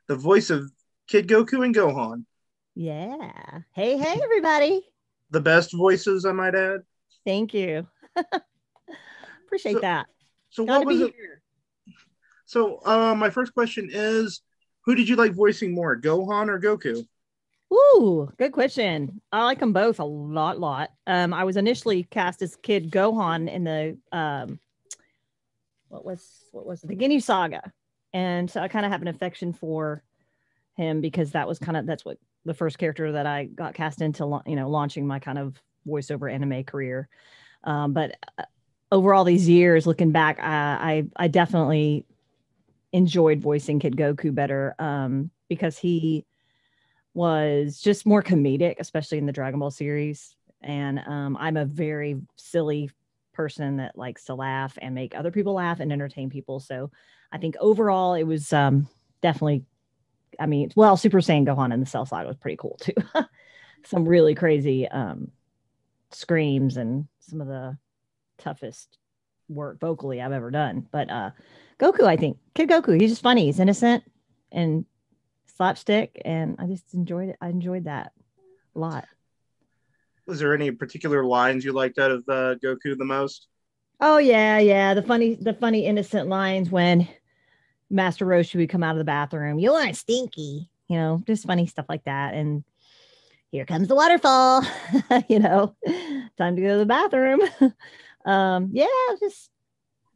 the voice of Kid Goku and Gohan. Yeah. Hey, hey, everybody. The best voices, I might add. Thank you. Appreciate So, that. so Glad what to be was it? here. My first question is, who did you like voicing more, Gohan or Goku? Ooh, good question. I like them both a lot. I was initially cast as Kid Gohan in the what was it? The Ginyu Saga, and so I kind of have an affection for him because that's what the first character that I got cast into, launching my kind of voiceover anime career. But over all these years, looking back, I definitely enjoyed voicing Kid Goku better, because he was just more comedic, especially in the Dragon Ball series. And I'm a very silly person that likes to laugh and make other people laugh and entertain people. So I think overall it was definitely, I mean, well, Super Saiyan Gohan in the Cell Saga was pretty cool too. Some really crazy screams and some of the toughest work vocally I've ever done. But Goku, I think Kid Goku, he's just funny. He's innocent and slapstick, and I just enjoyed it. I enjoyed that a lot. Was there any particular lines you liked out of Goku the most? Oh yeah. The funny innocent lines when Master Roshi would come out of the bathroom. You are stinky. Just funny stuff like that. And here comes the waterfall. Time to go to the bathroom. Yeah, just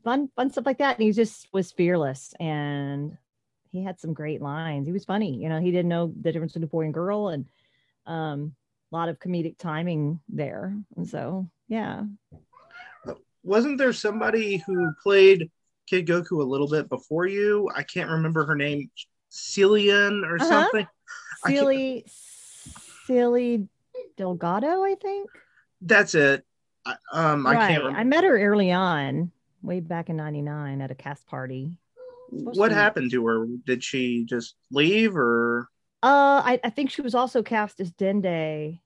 fun stuff like that. And he just was fearless, and he had some great lines. He was funny. He didn't know the difference between a boy and girl, and a lot of comedic timing there. And so, yeah. Wasn't there somebody who played Kid Goku a little bit before you? I can't remember her name, Cillian or Uh huh. something. I can't. Silly Delgado, I think. That's it. I can't Right. I remember met her early on, way back in '99 at a cast party. Supposed what to. happened to her. Did she just leave, or I think she was also cast as Dende.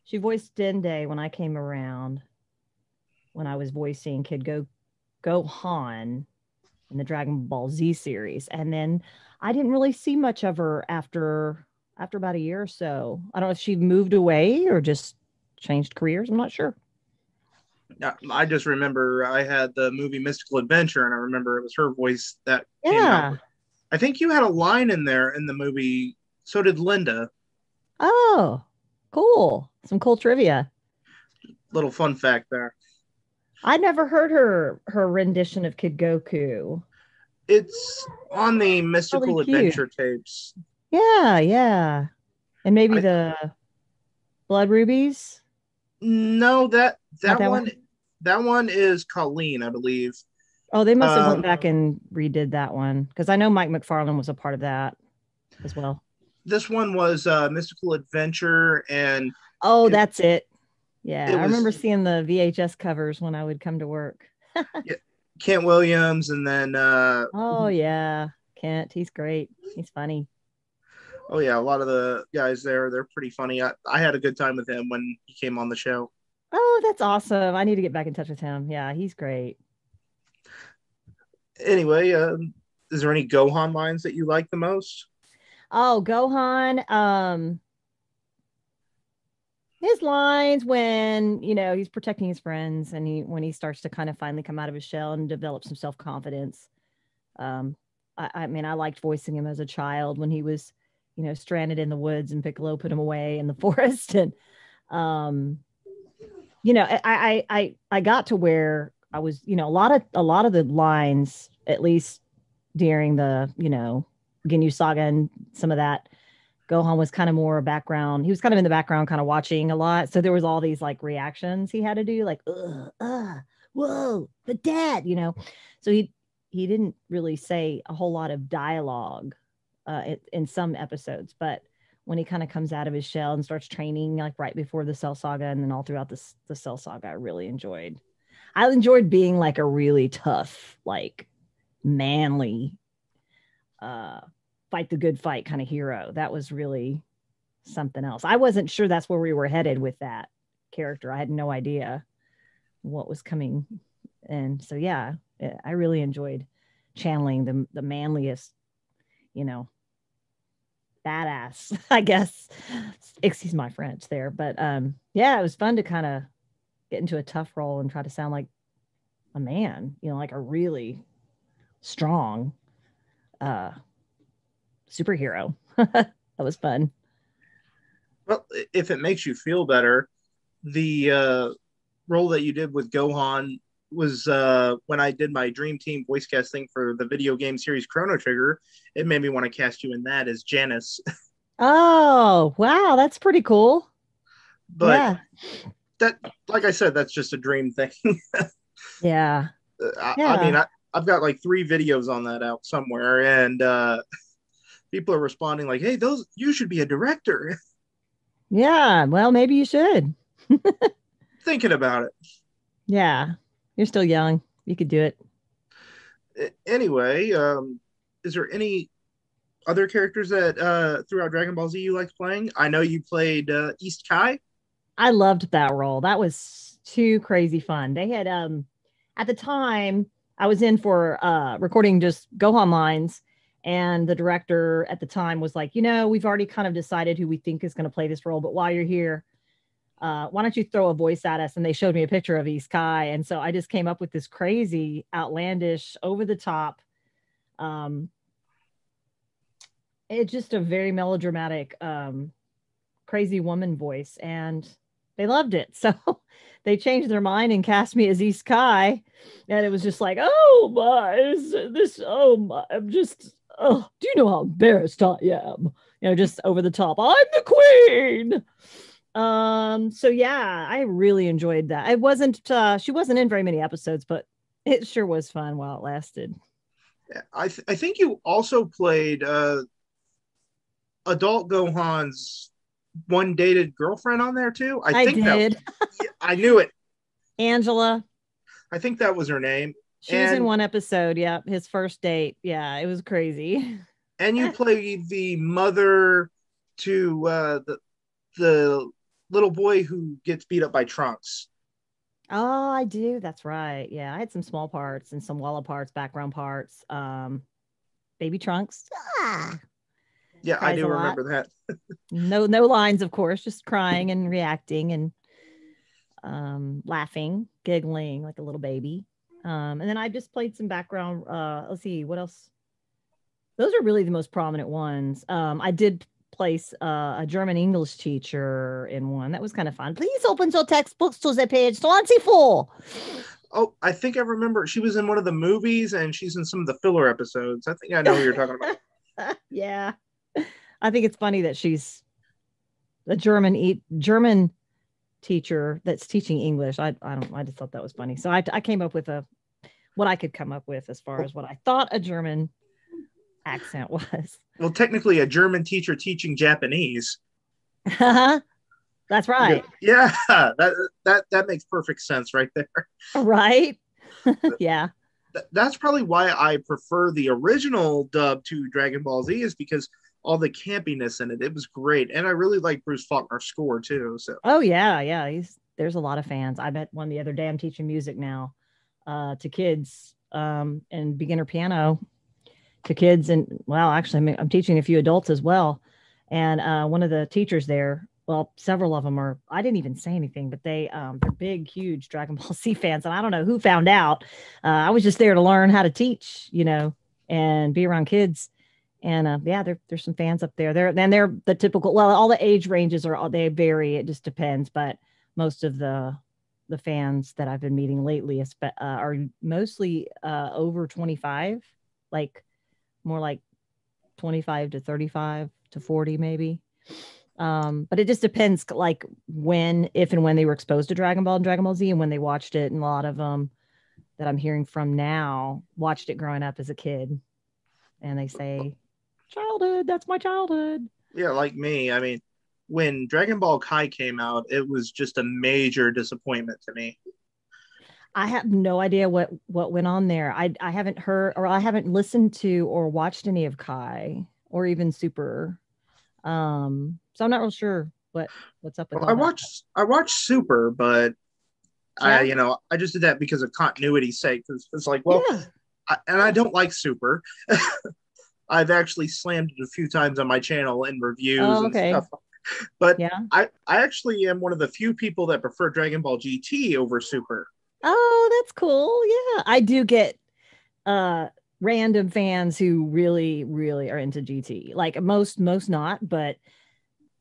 She voiced Dende when I came around, when I was voicing Kid Gohan in the Dragon Ball Z series. And then I didn't really see much of her after about a year or so. I don't know if she moved away or just changed careers. I'm not sure. I just remember I had the movie Mystical Adventure, and I remember it was her voice that came out. Yeah. I think you had a line in there in the movie. So did Linda. Oh, cool. Some cool trivia. Little fun fact there. I never heard her rendition of Kid Goku. It's on the Really Mystical cute. Adventure tapes. Yeah. And maybe I the Blood Rubies. no Not that one. that one is Colleen, I believe. Oh, they must have went Um, back and redid that one because I know Mike McFarlane was a part of that as well. this one was Mystical Adventure, and Oh, it that's it. Yeah, it I remember was seeing the VHS covers when I would come to work. yeah, Kent Williams, and then Oh yeah, Kent, he's great. He's funny. oh yeah, a lot of the guys there, they're pretty funny. I had a good time with him when he came on the show. Oh, that's awesome. I need to get back in touch with him. Yeah, he's great. Anyway, is there any Gohan lines that you like the most? Oh, Gohan. His lines when he's protecting his friends, and when he starts to kind of finally come out of his shell and develop some self confidence. I mean, I liked voicing him as a child when he was, stranded in the woods and Piccolo put him away in the forest, and um, I got to where I was, a lot of the lines, at least during the Ginyu Saga and some of that, Gohan was kind of more a background. He was kind of in the background, kind of watching a lot. So there was all these like reactions he had to do, like, whoa, but dad. So he didn't really say a whole lot of dialogue in some episodes, but when he kind of comes out of his shell and starts training, like right before the Cell Saga, and then all throughout the Cell Saga, I really enjoyed. I enjoyed being like a really tough, like manly, uh, fight the good fight kind of hero. That was really something else. I wasn't sure that's where we were headed with that character. I had no idea what was coming. And so, yeah, I really enjoyed channeling the manliest, badass, I guess. Excuse my French there. But yeah, it was fun to kind of get into a tough role and try to sound like a man, like a really strong uh superhero. That was fun. Well, if it makes you feel better, the role that you did with Gohan was when I did my Dream Team voice casting for the video game series Chrono Trigger. It made me want to cast you in that as Janice. Oh, wow, that's pretty cool. But Yeah. that, like I said, that's just a dream thing. Yeah. I mean, Yeah. I've got like 3 videos on that out somewhere, and people are responding like, "Hey, those you should be a director." Yeah. Well, maybe you should. Thinking about Yeah. You're still young. You could do it. it. Anyway, is there any other characters that throughout Dragon Ball Z you liked playing? I know you played East Kai. I loved that role. That was too crazy fun. They had at the time I was in for recording just Gohan lines, and the director at the time was like, we've already kind of decided who we think is going to play this role, but while you're here, why don't you throw a voice at us? And they showed me a picture of East Kai, and so I just came up with this crazy, outlandish, over the top. Um, it's just a very melodramatic, crazy woman voice, and they loved it. So they changed their mind and cast me as East Kai, and it was just like, oh my, oh my, I'm just, oh, do you know how embarrassed I am? Just over the top. I'm the queen. So yeah, I really enjoyed that. It wasn't she wasn't in very many episodes, but it sure was fun while it lasted. I think you also played adult Gohan's one dated girlfriend on there too. I did. I knew it. Angela. I think that was her name. She was in one episode. Yeah, his first date. Yeah, it was crazy. And you played the mother to the little boy who gets beat up by Trunks. Oh, I do. That's right. Yeah, I had some small parts and some Walla parts, background parts. Baby Trunks. Yeah, I do remember that. No lines, of course, just crying and reacting and laughing, giggling like a little baby. And then I just played some background. Let's see, what else? Those are really the most prominent ones. I did place a German English teacher in one. That was kind of fun. Please open your textbooks to the page 24. Oh, I think I remember. She was in one of the movies, and she's in some of the filler episodes. I think I know who you're talking about. Yeah. I think it's funny that she's a German teacher that's teaching English. I just thought that was funny. So I came up with what I could come up with as far as what I thought a German accent was. Well, technically a German teacher teaching Japanese. That's right. Yeah, that makes perfect sense right there. Right? Yeah. That's probably why I prefer the original dub to Dragon Ball Z, is because all the campiness in it. It was great. And I really like Bruce Faulkner's score too. So oh yeah. There's a lot of fans. I met one the other day. I'm teaching music now to kids and beginner piano to kids. And well, actually I'm teaching a few adults as well. And one of the teachers there, well, several of them are, I didn't even say anything, but they're big, huge Dragon Ball Z fans. And I don't know who found out. I was just there to learn how to teach, and be around kids. And yeah, there's some fans up there. They're the typical, well, all the age ranges they vary. It just depends. But most of the fans that I've been meeting lately are mostly over 25, like more like 25 to 35 to 40 maybe. But it just depends, like if and when they were exposed to Dragon Ball and Dragon Ball Z, and when they watched it. And a lot of them that I'm hearing from now watched it growing up as a kid, and they say, childhood, that's my childhood. Yeah, like me. I mean, when Dragon Ball Kai came out, it was just a major disappointment to me. I have no idea what went on there. I haven't heard, or I haven't listened to or watched any of Kai or even Super. So I'm not real sure what's up with well, I watched Super, but yeah. I just did that because of continuity's sake. It's like, well, yeah. I don't like Super. I've actually slammed it a few times on my channel in reviews Oh, and okay. stuff. But Yeah. I actually am one of the few people that prefer Dragon Ball GT over Super. Oh, that's cool. Yeah. I do get uh random fans who really, really are into GT. Like most not, but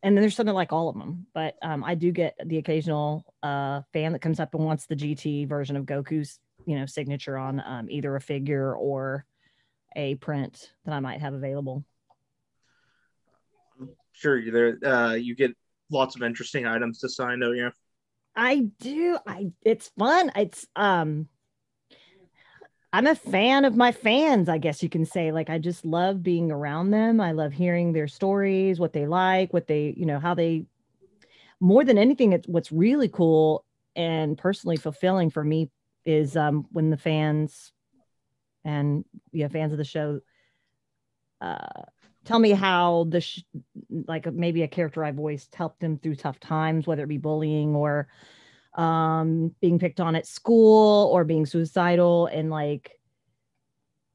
and then there's something like all of them. But I do get the occasional fan that comes up and wants the GT version of Goku's, signature on either a figure or a print that I might have available. Sure, there you get lots of interesting items to sign, don't you? I do. It's fun. I'm a fan of my fans, I guess you can say. Like I just love being around them. I love hearing their stories, what they like, what they, how they more than anything, it's what's really cool and personally fulfilling for me is when the fans and fans of the show uh, tell me how like maybe a character I voiced helped them through tough times, whether it be bullying or being picked on at school or being suicidal, and like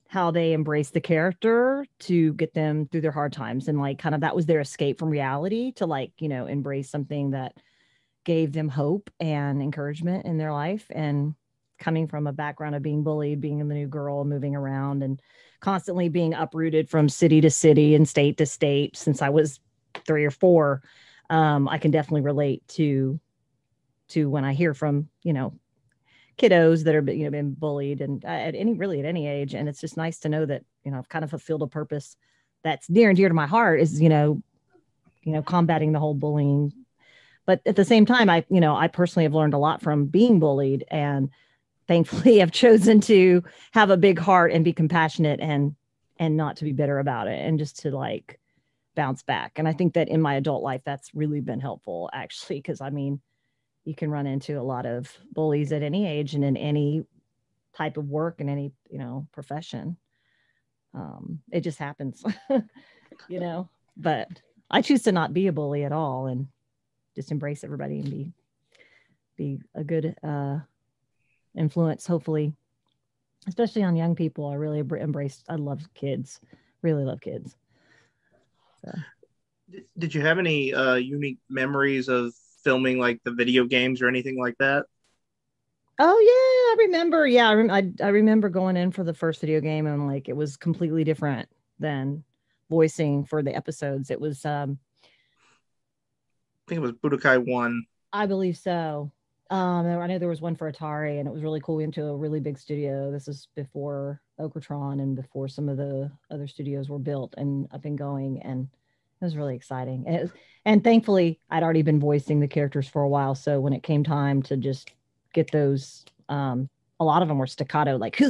how they embrace the character to get them through their hard times, and like kind of that was their escape from reality to like embrace something that gave them hope and encouragement in their life. And coming from a background of being bullied, being the new girl, moving around and constantly being uprooted from city to city and state to state since I was 3 or 4, I can definitely relate to when I hear from kiddos that are been bullied and at any age. And it's just nice to know that I've kind of fulfilled a purpose that's near and dear to my heart, is combating the whole bullying. But at the same time, I personally have learned a lot from being bullied, and thankfully have chosen to have a big heart and be compassionate and not to be bitter about it, and just to like bounce back. And I think that in my adult life, that's really been helpful actually, because I mean, you can run into a lot of bullies at any age and in any type of work and any, profession. It just happens, you know, but I choose to not be a bully at all and just embrace everybody and be a good influence, hopefully, especially on young people. I really embrace. I love kids, really love kids. So. Did you have any unique memories of filming like the video games or anything like that? Oh yeah, I remember. Yeah, I remember going in for the first video game and like it was completely different than voicing for the episodes. It was I think it was Budokai 1. I believe so. I know there was one for Atari, and it was really cool. We went to a really big studio. This is before Okratron and before some of the other studios were built and up and going, and it was really exciting. And thankfully, I'd already been voicing the characters for a while, so when it came time to just get those, a lot of them were staccato, like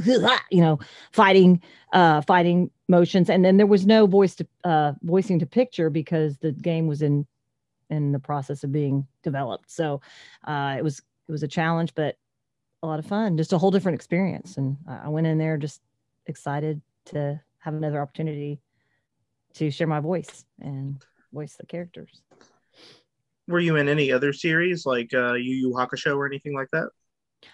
fighting, fighting motions, and then there was no voicing to picture because the game was in the process of being developed. So it was a challenge, but a lot of fun, just a whole different experience. And I went in there just excited to have another opportunity to share my voice and voice the characters. Were you in any other series like Yu Yu Hakusho or anything like that?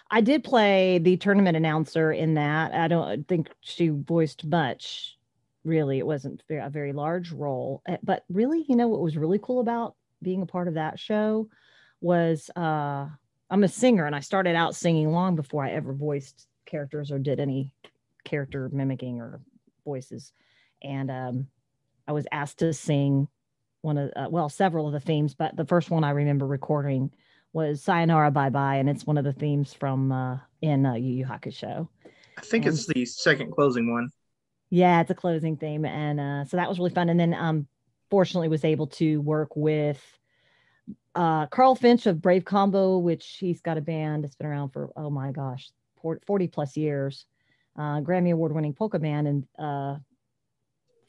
I did play the tournament announcer in that. I don't think she voiced much. Really, it wasn't a very large role. But really, what was really cool about being a part of that show was I'm a singer, and I started out singing long before I ever voiced characters or did any character mimicking or voices. And I was asked to sing several of the themes, but the first one I remember recording was Sayonara Bye Bye, and it's one of the themes from in Yu Yu Hakusho. I think And it's the second closing one. yeah, it's a closing theme, and so that was really fun. And then fortunately was able to work with Carl Finch of Brave Combo, which he's got a band that's been around for, oh my gosh, 40 plus years, Grammy Award winning polka band. And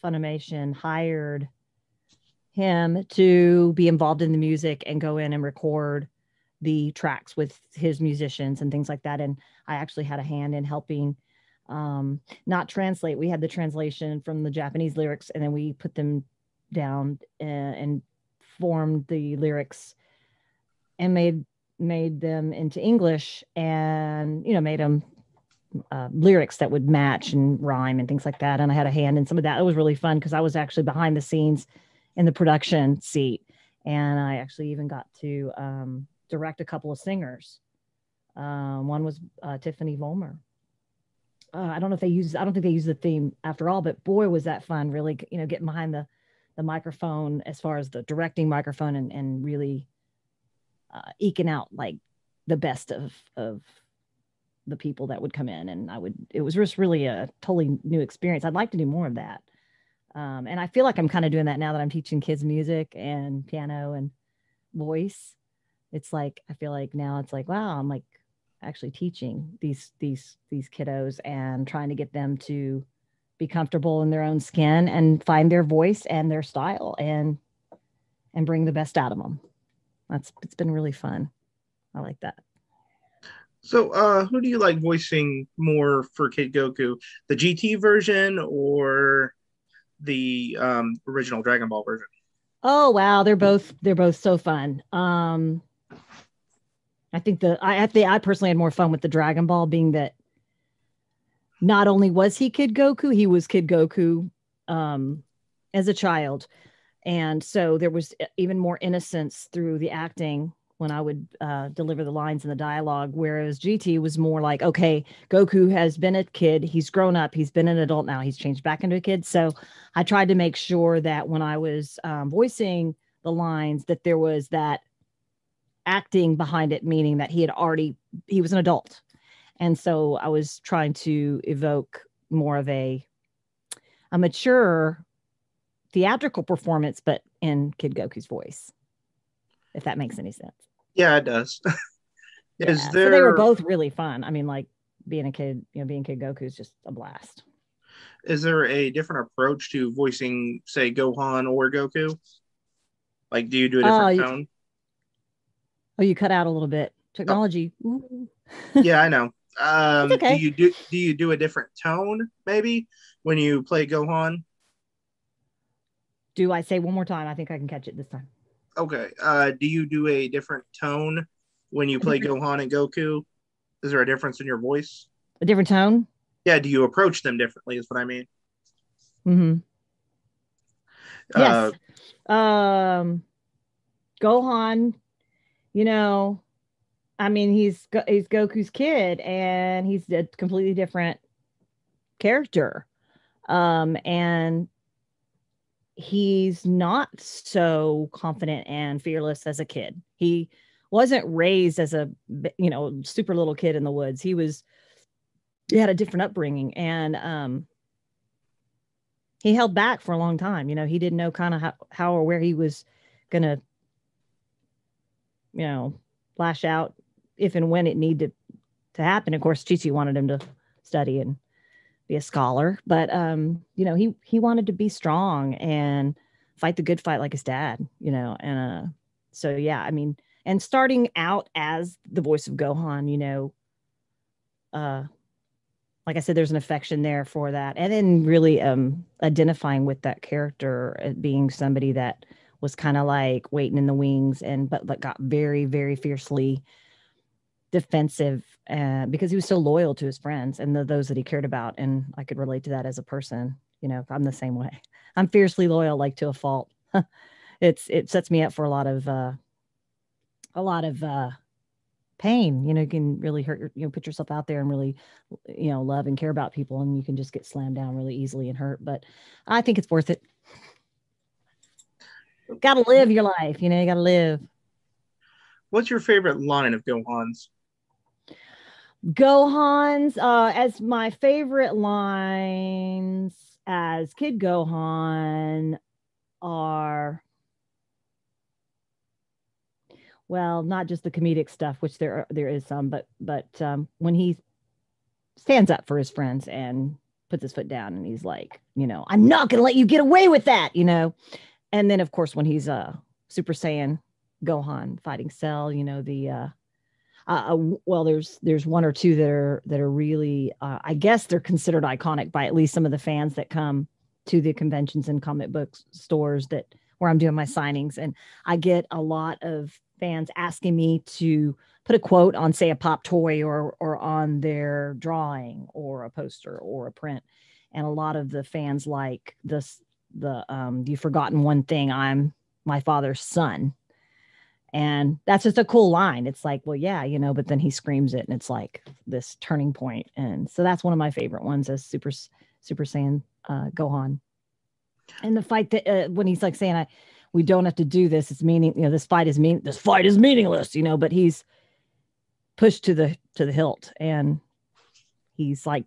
Funimation hired him to be involved in the music and go in and record the tracks with his musicians and things like that. And I actually had a hand in helping not translate. We had the translation from the Japanese lyrics, and then we put them down and formed the lyrics and made them into English, and made them lyrics that would match and rhyme and things like that. And I had a hand in some of that. It was really fun because I was actually behind the scenes in the production seat. And I actually even got to direct a couple of singers. One was Tiffany Volmer. I don't know if they use. I don't think they use the theme after all, but boy, was that fun! Really, getting behind the microphone as far as the directing microphone and really eking out like the best of the people that would come in, and it was just really a totally new experience. I'd like to do more of that. And I feel like I'm kind of doing that now that I'm teaching kids music and piano and voice. It's like, I feel like now it's like, wow, I'm like actually teaching these kiddos and trying to get them to be comfortable in their own skin and find their voice and their style and bring the best out of them. It's been really fun. I like that. So, who do you like voicing more for Kid Goku? The GT version or the original Dragon Ball version? Oh wow, they're both so fun. I think I personally had more fun with the Dragon Ball, being that not only was he Kid Goku, he was Kid Goku as a child, and so there was even more innocence through the acting when I would deliver the lines and the dialogue. Whereas GT was more like, okay, Goku has been a kid, he's grown up, he's been an adult now, he's changed back into a kid. So I tried to make sure that when I was voicing the lines, that there was that acting behind it, meaning that he was an adult. And so I was trying to evoke more of a mature theatrical performance, but in Kid Goku's voice, if that makes any sense. Yeah, it does. Is Yeah. So they were there both really fun. I mean, like being a kid, being Kid Goku is just a blast. is there a different approach to voicing, say, Gohan or Goku? Like, do you do a Oh, different tone? you cut out a little bit. Oh, Technology. Ooh. yeah, I know. It's Do okay. you do a different tone maybe when you play Gohan? Do I say one more time? I think I can catch it this time. Okay. Do you do a different tone when you A play different Gohan and Goku? Is there a difference in your voice? a different tone. Yeah, do you approach them differently? Is what I mean. Mm-hmm. Uh, Yes. Um, Gohan. You know, I mean, he's Goku's kid, and he's a completely different character. And he's not so confident and fearless as a kid. He wasn't raised as a super little kid in the woods. He had a different upbringing, and he held back for a long time. He didn't know kind of how or where he was gonna lash out if and when it needed to happen. Of course, Chi Chi wanted him to study and be a scholar, but he wanted to be strong and fight the good fight like his dad, and so yeah, I mean, and starting out as the voice of Gohan, uh like I said, there's an affection there for that, and then really identifying with that character being somebody that was kind of like waiting in the wings, and but got very very fiercely defensive because he was so loyal to his friends and those that he cared about. And I could relate to that as a person. I'm the same way. I'm fiercely loyal, like to a fault. It sets me up for a lot of pain. You can really hurt put yourself out there and really love and care about people, and you can just get slammed down really easily and hurt. But I think it's worth it. Gotta live your life. You gotta live. what's your favorite line of Gohan's? Gohan's as my favorite lines as Kid Gohan are, well, not just the comedic stuff, which there is some, but when he stands up for his friends and puts his foot down and he's like, I'm not gonna let you get away with that. And then of course when he's Super Saiyan Gohan fighting Cell, the well, there's one or two that are really, I guess they're considered iconic by at least some of the fans that come to the conventions and comic book stores where I'm doing my signings, and I get a lot of fans asking me to put a quote on, say, a pop toy or on their drawing or a poster or a print. And a lot of the fans like this, you've forgotten one thing, I'm my father's son. And that's just a cool line. It's like, well, yeah, but then he screams it and it's like this turning point. And so that's one of my favorite ones as Super Saiyan Gohan. And the fight that when he's like saying, we don't have to do this. It's meaning, this fight is meaningless, but he's pushed to the hilt and he's like,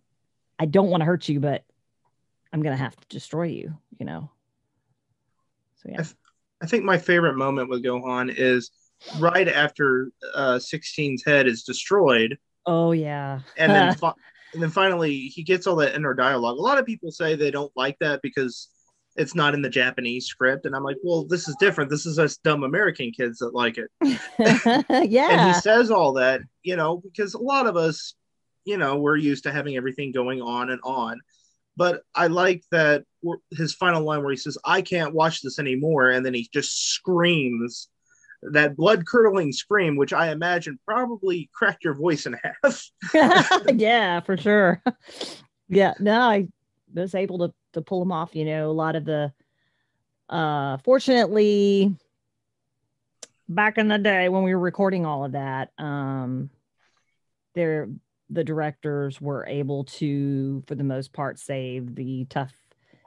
I don't want to hurt you, but I'm going to have to destroy you, So, yeah. I think my favorite moment with Gohan is right after 16's head is destroyed. Oh, yeah. And then finally he gets all that inner dialogue. A lot of people say they don't like that because it's not in the Japanese script. And I'm like, well, this is different. This is us dumb American kids that like it. Yeah. And he says all that, because a lot of us, we're used to having everything going on and on. But I like that his final line where he says, I can't watch this anymore. And then he just screams that blood curdling scream, which I imagine probably cracked your voice in half. Yeah, for sure. Yeah, no, I was able to pull him off. A lot of the, fortunately, back in the day when we were recording all of that, the directors were able to, for the most part, save the tough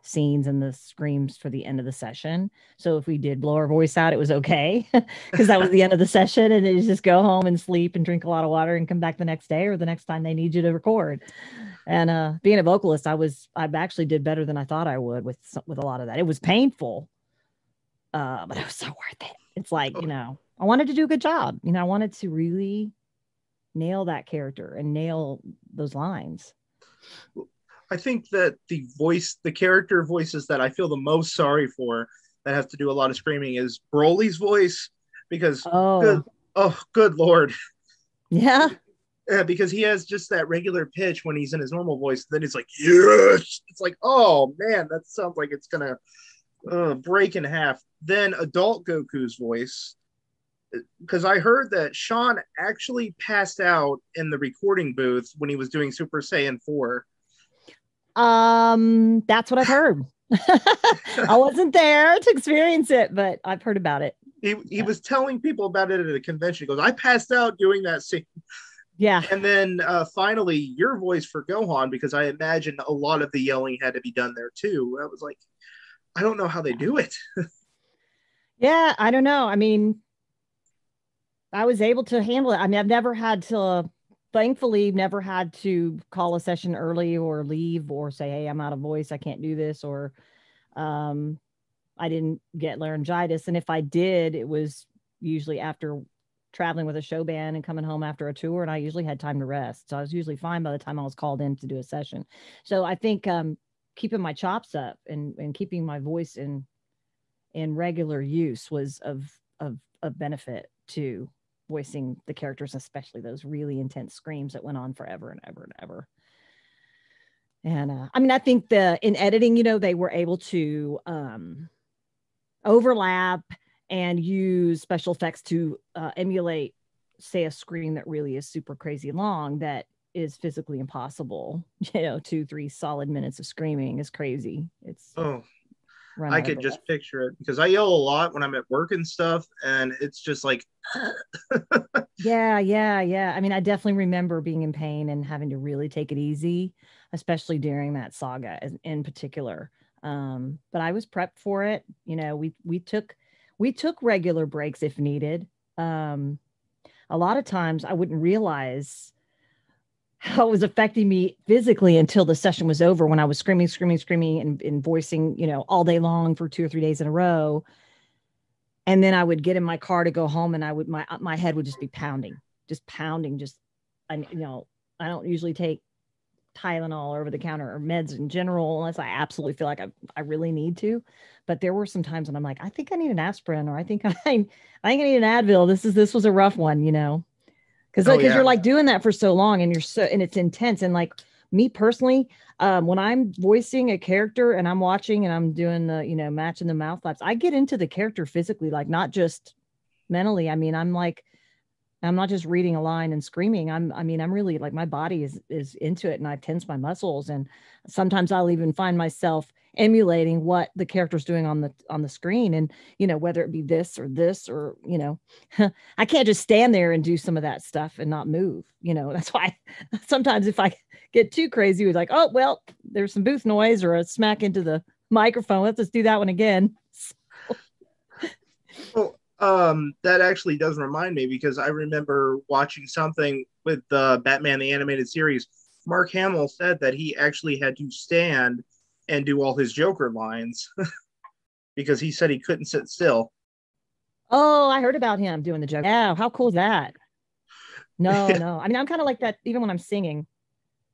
scenes and the screams for the end of the session. So if we did blow our voice out, it was okay because that was the end of the session, and you just go home and sleep and drink a lot of water and come back the next day or the next time they need you to record. And being a vocalist, I actually did better than I thought I would with a lot of that. It was painful, but it was so worth it. It's like, I wanted to do a good job. I wanted to really nail that character and nail those lines. I think that the character voices that I feel the most sorry for that have to do a lot of screaming is Broly's voice, because good Lord. Yeah. Because he has just that regular pitch when he's in his normal voice. Then it's like, yes. It's like, oh man, that sounds like it's going to break in half. Then adult Goku's voice, because I heard that Sean actually passed out in the recording booth when he was doing Super Saiyan 4. That's what I've heard. I wasn't there to experience it, but I've heard about it. He was telling people about it at a convention. He goes, I passed out doing that scene. Yeah. And then finally, your voice for Gohan, because I imagine a lot of the yelling had to be done there too. I was like, I don't know how they do it. Yeah, I don't know. I mean, I was able to handle it. I mean, I've never had to, thankfully, never had to call a session early or leave or say, hey, I'm out of voice, I can't do this, or I didn't get laryngitis. And if I did, it was usually after traveling with a show band and coming home after a tour, and I usually had time to rest. So I was usually fine by the time I was called in to do a session. So I think keeping my chops up and keeping my voice in regular use was of benefit to voicing the characters, especially those really intense screams that went on forever and ever and ever. And I mean, I think in editing, they were able to overlap and use special effects to emulate, say, a scream that really is super crazy long that is physically impossible. 2-3 solid minutes of screaming is crazy. It's I could just picture it, because I yell a lot when I'm at work and stuff, and it's just like yeah. I mean, I definitely remember being in pain and having to really take it easy, especially during that saga in particular. But I was prepped for it. We took regular breaks if needed. A lot of times I wouldn't realize how it was affecting me physically until the session was over, when I was screaming and voicing, all day long for 2 or 3 days in a row. And then I would get in my car to go home, and my head would just be pounding. I don't usually take Tylenol over the counter or meds in general, unless I absolutely feel like I really need to. But there were some times when I'm like, I think I need an aspirin, or I think I need an Advil. This was a rough one, because you're like doing that for so long, and and it's intense. And like me personally, when I'm voicing a character and I'm watching and I'm doing the, matching the mouth flaps, I get into the character physically, like not just mentally. I mean, I'm like, I'm not just reading a line and screaming. I'm really like, my body is into it, and I've tensed my muscles. And sometimes I'll even find myself emulating what the character's doing on the screen. And, whether it be this or, I can't just stand there and do some of that stuff and not move. That's why sometimes if I get too crazy, it's like, oh, well, there's some booth noise or a smack into the microphone. Let's just do that one again. Well, that actually does remind me, because I remember watching something with Batman the Animated Series. Mark Hamill said that he actually had to stand and do all his Joker lines because he said he couldn't sit still. Oh, I heard about him doing the Joker. Yeah, how cool is that? No, no. I mean, I'm kind of like that even when I'm singing.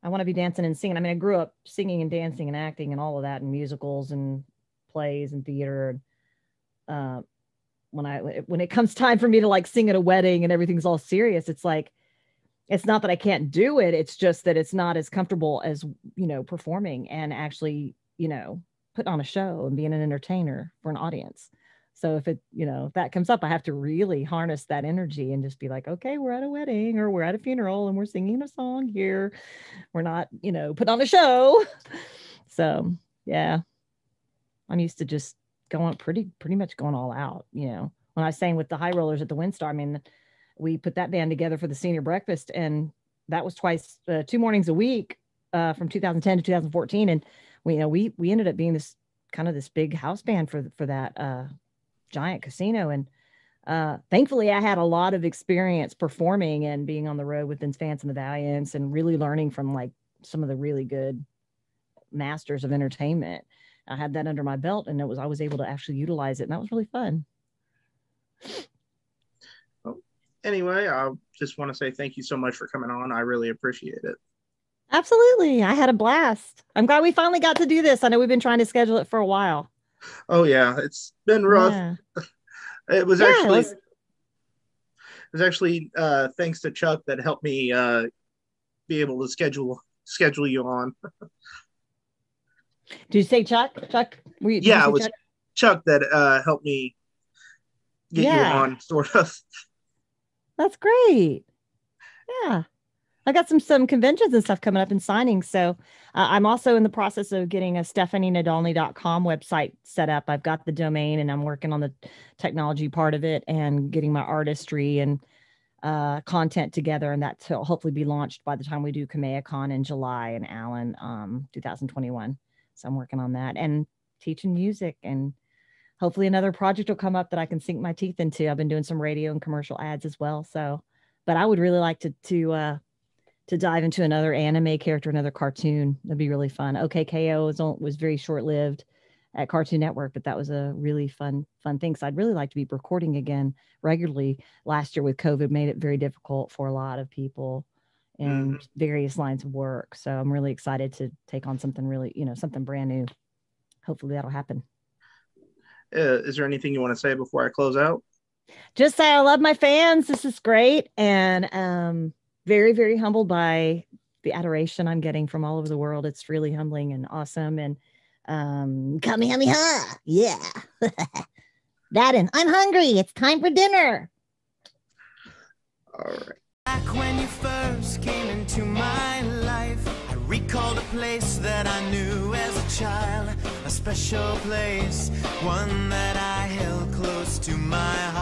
I want to be dancing and singing. I mean, I grew up singing and dancing and acting and all of that, and musicals and plays and theater. And when it comes time for me to like sing at a wedding and everything's all serious, it's like, it's not that I can't do it. It's just that it's not as comfortable as, performing and actually, putting on a show and being an entertainer for an audience. So if it, if that comes up, I have to really harness that energy and just be like, okay, we're at a wedding or we're at a funeral and we're singing a song here. We're not, put on a show. So yeah, I'm used to just going pretty much going all out. When I sang with the High Rollers at the Windstar, I mean, we put that band together for the senior breakfast, and that was twice, 2 mornings a week, from 2010 to 2014. And we ended up being this big house band for that giant casino. And thankfully I had a lot of experience performing and being on the road with Vince Vance and the Valiants, and really learning from like some of the really good masters of entertainment. I had that under my belt, and I was able to actually utilize it, and that was really fun. Well, anyway, I just want to say thank you so much for coming on. I really appreciate it. Absolutely. I had a blast. I'm glad we finally got to do this. I know we've been trying to schedule it for a while. Oh yeah, it's been rough. Yeah. It was actually thanks to Chuck that helped me be able to schedule you on. Did you say Chuck? Yeah, it was Chuck that helped me get you on, sort of. That's great. Yeah. I got some conventions and stuff coming up and signings. So I'm also in the process of getting a stephanienadolny.com website set up. I've got the domain, and I'm working on the technology part of it and getting my artistry and content together. And that will hopefully be launched by the time we do KamehaCon in July in Allen, 2021. So I'm working on that and teaching music, and hopefully another project will come up that I can sink my teeth into. I've been doing some radio and commercial ads as well. So, but I would really like to dive into another anime character, another cartoon. That'd be really fun. OKKO was very short-lived at Cartoon Network, but that was a really fun thing. So I'd really like to be recording again regularly. Last year with COVID made it very difficult for a lot of people in various lines of work. So I'm really excited to take on something really, something brand new. Hopefully that'll happen. Is there anything you want to say before I close out? Just say I love my fans. This is great. And very, very humbled by the adoration I'm getting from all over the world. It's really humbling and awesome. And Kamehameha. Yeah. That and I'm hungry. It's time for dinner. All right. Back when you first came into my life, I recalled a place that I knew as a child, a special place, one that I held close to my heart.